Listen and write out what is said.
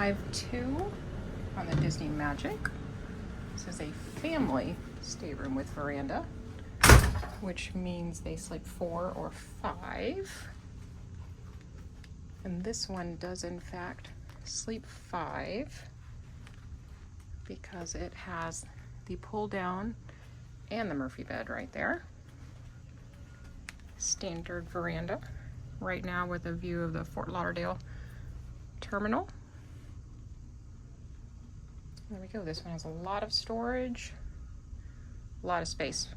5'2" on the Disney Magic. This is a family stateroom with veranda, which means they sleep 4 or 5. And this one does in fact sleep 5 because it has the pull down and the Murphy bed right there. Standard veranda right now with a view of the Fort Lauderdale terminal. There we go. This one has a lot of storage, a lot of space